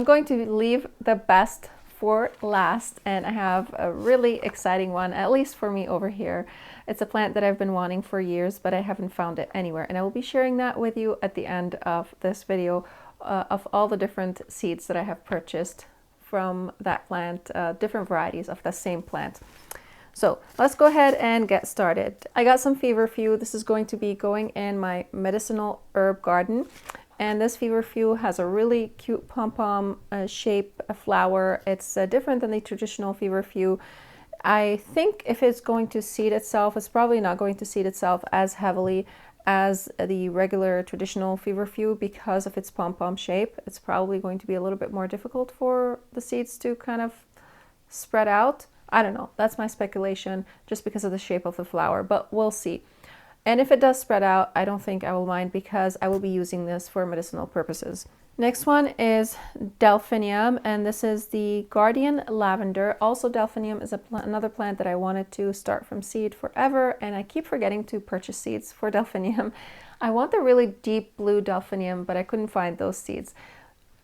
I'm going to leave the best for last, and I have a really exciting one, at least for me over here. It's a plant that I've been wanting for years, but I haven't found it anywhere, and I will be sharing that with you at the end of this video of all the different seeds that I have purchased from that plant, different varieties of the same plant. So let's go ahead and get started. I got some feverfew. This is going to be going in my medicinal herb garden. And this feverfew has a really cute pom-pom shape, a flower. It's different than the traditional feverfew. I think if it's going to seed itself, it's probably not going to seed itself as heavily as the regular traditional feverfew because of its pom-pom shape. It's probably going to be a little bit more difficult for the seeds to kind of spread out. I don't know, that's my speculation just because of the shape of the flower, but we'll see. And if it does spread out, I don't think I will mind because I will be using this for medicinal purposes. Next one is delphinium, and this is the Guardian Lavender. Also, delphinium is another plant that I wanted to start from seed forever, and I keep forgetting to purchase seeds for delphinium. I want the really deep blue delphinium, but I couldn't find those seeds.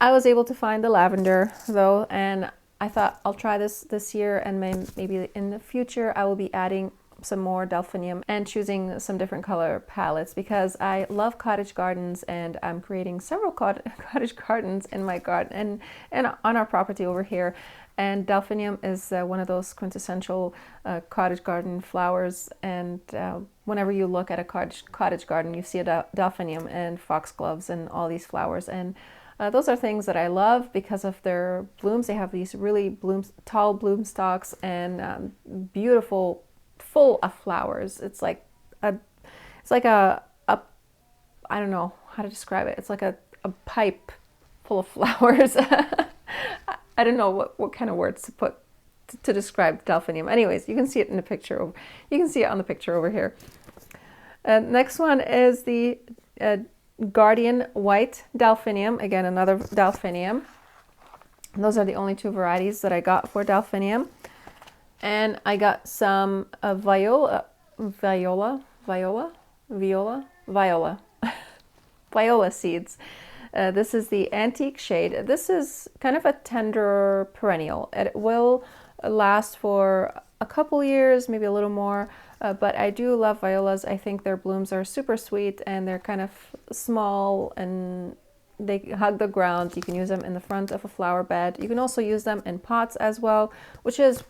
I was able to find the lavender though, and I thought I'll try this year, and maybe in the future I will be adding some more delphinium and choosing some different color palettes because I love cottage gardens, and I'm creating several cottage gardens in my garden and on our property over here. And delphinium is one of those quintessential cottage garden flowers, and whenever you look at a cottage garden, you see a delphinium and foxgloves and all these flowers, and those are things that I love because of their blooms. They have these really tall bloom stalks and beautiful, full of flowers. It's like a I don't know how to describe it. It's like a pipe full of flowers. I don't know what kind of words to put to describe delphinium. Anyways, you can see it in the picture. You can see it on the picture over here. Next one is the Guardian White Delphinium. Again, another delphinium. Those are the only two varieties that I got for delphinium. And I got some viola seeds. This is the antique shade. This is kind of a tender perennial. It will last for a couple years, maybe a little more, but I do love violas. I think their blooms are super sweet, and they're kind of small and they hug the ground. You can use them in the front of a flower bed. You can also use them in pots as well, which is,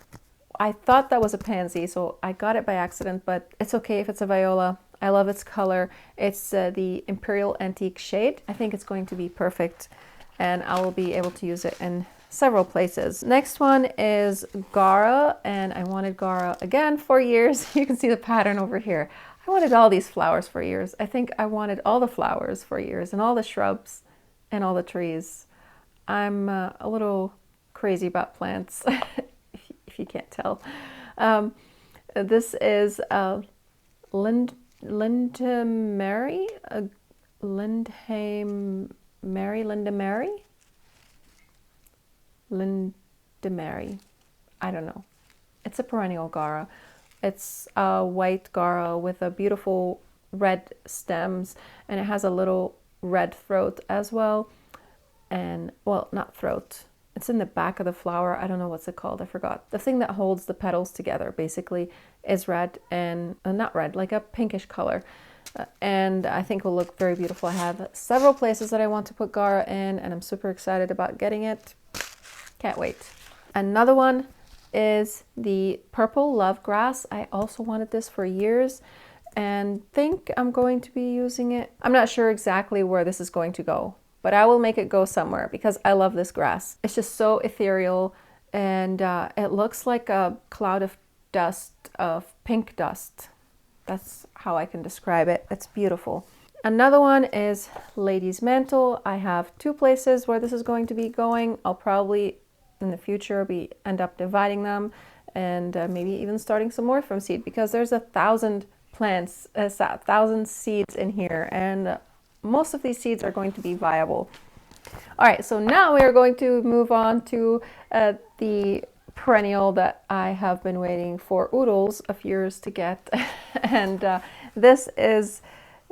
I thought that was a pansy, so I got it by accident, but it's okay if it's a viola. I love its color. It's the Imperial Antique shade. I think it's going to be perfect, and I will be able to use it in several places. Next one is Gara, and I wanted Gara again for years. You can see the pattern over here. I wanted all these flowers for years. I think I wanted all the flowers for years, and all the shrubs and all the trees. I'm a little crazy about plants. If you can't tell. This is Linda Mary, I don't know. It's a perennial Gara. It's a white Gara with a beautiful red stems, and it has a little red throat as well. And, well, not throat. It's in the back of the flower. I don't know what's it called. I forgot. The thing that holds the petals together basically is red, and not red, like a pinkish color. And I think will look very beautiful. I have several places that I want to put Gara in, and I'm super excited about getting it. Can't wait. Another one is the Purple Love Grass. I also wanted this for years and think I'm going to be using it. I'm not sure exactly where this is going to go, but I will make it go somewhere because I love this grass. It's just so ethereal, and it looks like a cloud of dust, of pink dust. That's how I can describe it. It's beautiful. Another one is Lady's Mantle. I have two places where this is going to be going. I'll probably in the future end up dividing them, and maybe even starting some more from seed, because there's 1,000 plants, 1,000 seeds in here, and most of these seeds are going to be viable. All right, so now we are going to move on to the perennial that I have been waiting for oodles of years to get. And this is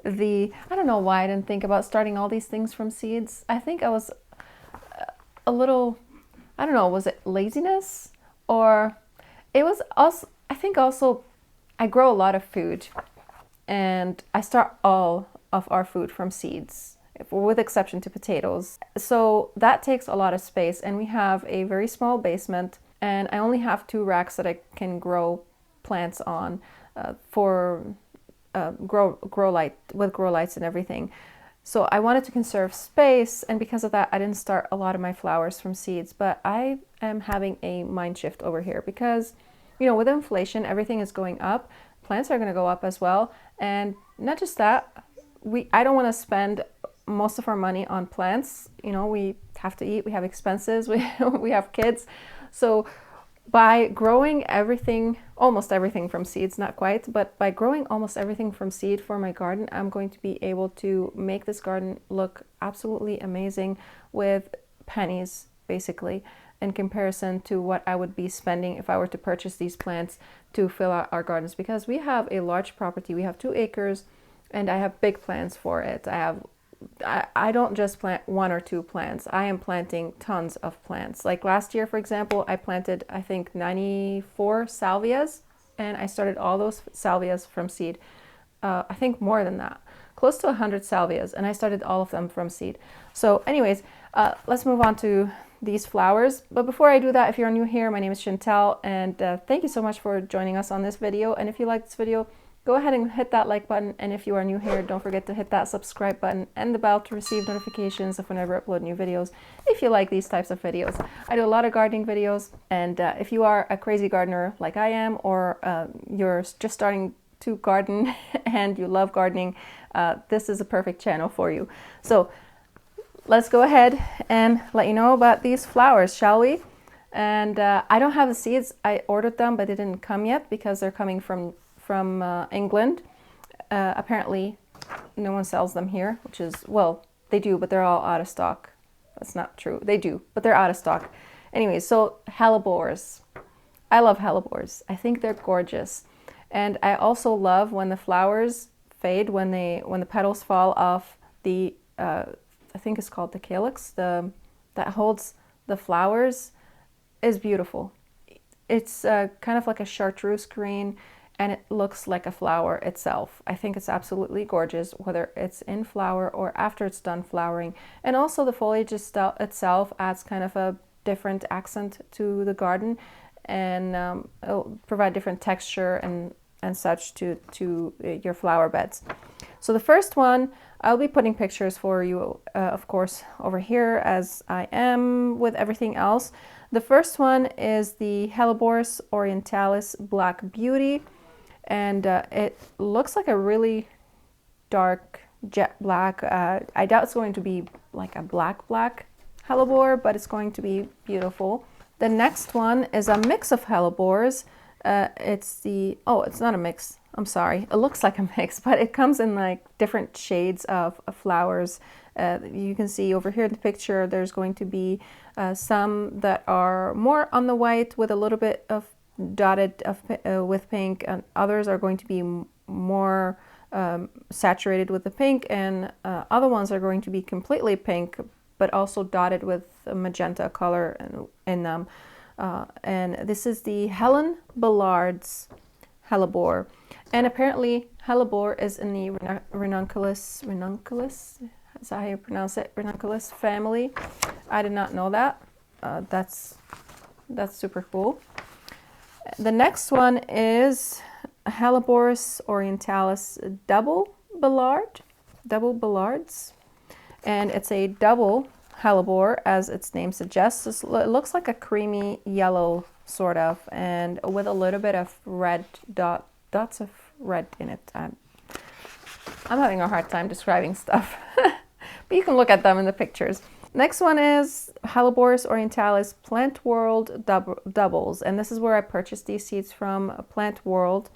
I don't know why I didn't think about starting all these things from seeds. I think I was a little, I don't know, was it laziness? Or it was also, I think also, I grow a lot of food and I start all of our food from seeds, with exception to potatoes. So that takes a lot of space, and we have a very small basement, and I only have 2 racks that I can grow plants on for grow light, with grow lights and everything. So I wanted to conserve space, and because of that, I didn't start a lot of my flowers from seeds. But I am having a mind shift over here because, you know, with inflation, everything is going up. Plants are going to go up as well. And not just that, I don't want to spend most of our money on plants. You know, we have to eat, we have expenses, we have kids. So by growing everything, almost everything from seeds, not quite, but by growing almost everything from seed for my garden, I'm going to be able to make this garden look absolutely amazing with pennies, basically, in comparison to what I would be spending if I were to purchase these plants to fill out our gardens. Because we have a large property, we have 2 acres, and I have big plans for it. I don't just plant 1 or 2 plants. I am planting tons of plants. Like last year, for example, I planted, I think, 94 salvias, and I started all those salvias from seed. I think more than that, close to 100 salvias, and I started all of them from seed. So anyways, let's move on to these flowers. But before I do that, if you're new here, my name is Chantel, and thank you so much for joining us on this video. And if you like this video, go ahead and hit that like button, and if you are new here, don't forget to hit that subscribe button and the bell to receive notifications of whenever I upload new videos, if you like these types of videos. I do a lot of gardening videos, and if you are a crazy gardener like I am, or you're just starting to garden and you love gardening, this is a perfect channel for you. So let's go ahead and let you know about these flowers, shall we? And I don't have the seeds. I ordered them, but they didn't come yet because they're coming from England. Apparently no one sells them here, which is, well, they do, but they're all out of stock. That's not true. They do, but they're out of stock. Anyways, so hellebores. I love hellebores. I think they're gorgeous. And I also love when the flowers fade, when the petals fall off the, I think it's called the calyx, that holds the flowers, is beautiful. It's kind of like a chartreuse green, and it looks like a flower itself. I think it's absolutely gorgeous, whether it's in flower or after it's done flowering. And also the foliage itself adds kind of a different accent to the garden, and it'll provide different texture and such to your flower beds. So the first one, I'll be putting pictures for you, of course, over here, as I am with everything else. The first one is the Hellebores orientalis Black Beauty, and it looks like a really dark jet black. I doubt it's going to be like a black hellebore, but it's going to be beautiful. The next one is a mix of hellebores. It's not a mix. I'm sorry. It looks like a mix, but it comes in like different shades of flowers. You can see over here in the picture, there's going to be some that are more on the white with a little bit of dotted with pink, and others are going to be more saturated with the pink, and other ones are going to be completely pink, but also dotted with a magenta color in them. And this is the Helen Ballard's hellebore, and apparently hellebore is in the ranunculus, is that how you pronounce it? Ranunculus family. I did not know that. That's super cool. The next one is Hellebores orientalis double Ballards, and it's a double hellebore, as its name suggests. It looks like a creamy yellow, sort of, and with a little bit of red dots of red in it. I'm having a hard time describing stuff, but you can look at them in the pictures. Next one is Hellebores orientalis Plant World doubles, and this is where I purchased these seeds from, Plant World.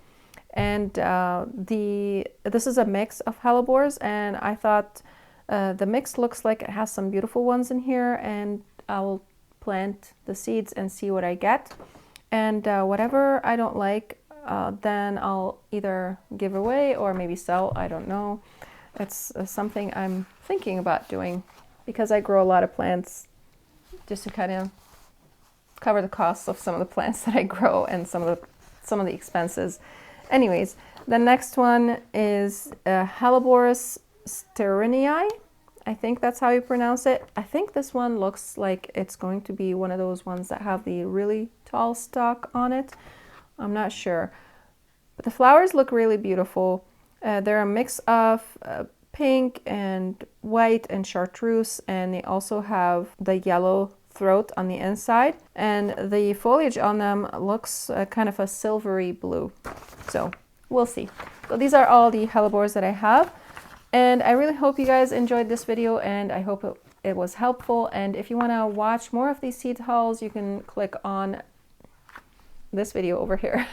And this is a mix of hellebores, and I thought the mix looks like it has some beautiful ones in here, and I'll plant the seeds and see what I get. And whatever I don't like, then I'll either give away or maybe sell. I don't know. It's something I'm thinking about doing, because I grow a lot of plants just to kind of cover the costs of some of the plants that I grow and some of the expenses. Anyways, the next one is Helleborus sterninii. I think that's how you pronounce it. I think this one looks like it's going to be one of those ones that have the really tall stalk on it. I'm not sure. But the flowers look really beautiful. They're a mix of pink and white and chartreuse, and they also have the yellow throat on the inside. And the foliage on them looks kind of a silvery blue. So we'll see. So these are all the hellebores that I have. And I really hope you guys enjoyed this video, and I hope it was helpful. And if you want to watch more of these seed hauls, you can click on this video over here.